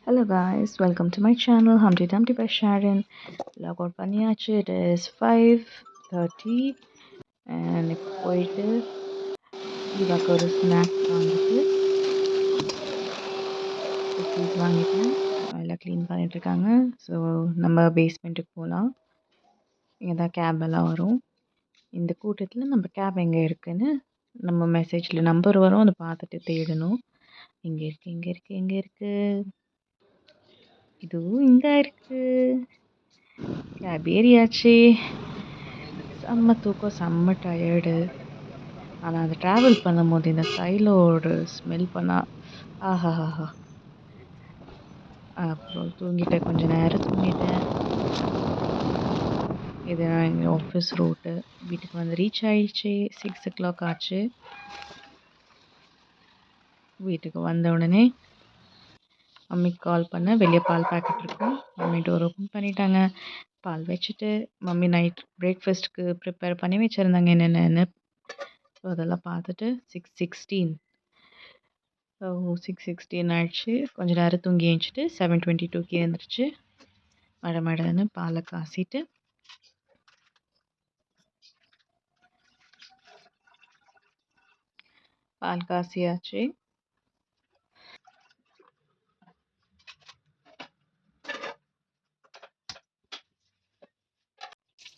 Hello guys, welcome to my channel Humpty Dumpty by Sharon. Log out பண்ணியாச்சு. It is 5:30 and இப்போ போயிட்டு இவாக்கு ஒரு snacks வாங்கிட்டு cookies வாங்கிட்டேன். எல்லாம் க்ளீன் பண்ணிட்டு இருக்காங்க. ஸோ நம்ம பேஸ்மெண்ட்டுக்கு போகலாம். இங்கே தான் கேப் எல்லாம் வரும். இந்த கூட்டத்தில் நம்ம கேப் எங்கே இருக்குன்னு நம்ம மெசேஜில் நம்பர் வரும், அதை பார்த்துட்டு தேடணும். இங்கே இருக்குது, இங்கே இருக்குது, எங்கே இருக்குது, இதுவும் இங்கே இருக்குது. கேப் ஏறியாச்சு. செம்ம தூக்கம், செம்ம டயர்டு. ஆனால் அதை ட்ராவல் பண்ணும்போது இந்த தைலோட ஸ்மெல் பண்ணால் ஆஹாஹா. அப்புறம் தூங்கிட்டேன், கொஞ்சம் நேரம் தூங்கிட்டேன். இது எங்கள் ஆஃபீஸ் ரூட்டு. வீட்டுக்கு வந்து ரீச் ஆகிடுச்சு. 6 o'clock ஆச்சு. வீட்டுக்கு வந்த உடனே மம்மிக்கு கால் பண்ணேன். வெளியே பால் பேக்கெட் இருக்கும். மம்மி டோர் ஓப்பன் பண்ணிட்டாங்க. பால் வச்சுட்டு மம்மி நைட் பிரேக்ஃபாஸ்ட்டுக்கு ப்ரிப்பேர் பண்ணி வச்சுருந்தாங்க என்னென்னு. ஸோ அதெல்லாம் பார்த்துட்டு 6:16 6:16 ஆயிடுச்சு. கொஞ்சம் நேரம் தூங்கி எழுந்திரிச்சிட்டு 7:22 எழுந்திரிச்சு மடன்னு பாலை காசிட்டு பால் காசியாச்சு.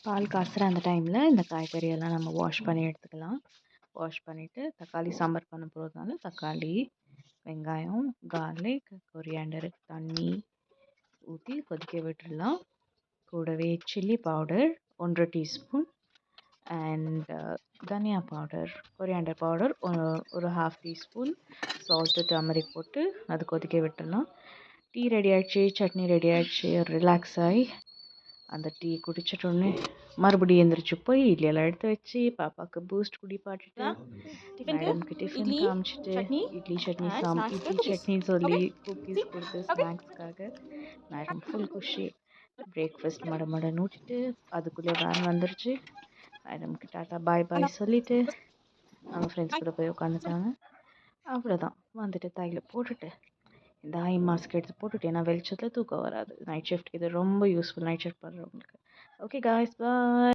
பால் காசுகிற அந்த டைமில் இந்த காய்கறியெல்லாம் நம்ம வாஷ் பண்ணி எடுத்துக்கலாம். வாஷ் பண்ணிவிட்டு தக்காளி சாம்பார் பண்ண போகிறதுனால தக்காளி, வெங்காயம், கார்லிக், கொரியாண்டர், தண்ணி ஊற்றி கொதிக்க விட்டுடலாம். கூடவே சில்லி பவுடர் 1.5 டீஸ்பூன் அண்ட் தனியா பவுடர், கொரியாண்டர் பவுடர் ஒரு 1/2 டீஸ்பூன், சால்ட்டு, டர்மரிக் போட்டு அது கொதிக்க விட்டுடலாம். டீ ரெடி ஆகிடுச்சு, சட்னி ரெடி ஆகிடுச்சு. ரிலாக்ஸ் ஆகி அந்த டீ குடிச்சிட்டோன்னே மறுபடியும் எழுந்திரிச்சு போய் இட்லியெல்லாம் எடுத்து வச்சு பாப்பாவுக்கு பூஸ்ட் குடிப்பாட்டுட்டு மேடம்க்கு டிஃபன் காமிச்சிட்டு இட்லி சட்னி சொல்லி குக்கீஸ் கொடுத்து ஸ்நாக்ஸ்க்காக மேடம் ஃபுல் குஷி. பிரேக்ஃபாஸ்ட் மடன்னு ஊட்டிட்டு அதுக்குள்ளே வேன் வந்துருச்சு. மேடம்க்கு டாட்டா பாய் சொல்லிவிட்டு அவங்க ஃப்ரெண்ட்ஸ் கூட போய் உட்காந்துட்டாங்க. அவ்வளோதான். வந்துட்டு தைல போட்டுட்டு இந்த ஐ மாஸ்க் எடுத்து போட்டுட்டு, ஏன்னா வெளிச்சத்தில் தூக்கம் வராது. நைட் ஷிஃப்ட் இது ரொம்ப யூஸ்ஃபுல், நைட் ஷிஃப்ட் பண்ணுறவங்களுக்கு. ஓகே காய்ஸ், பாய்.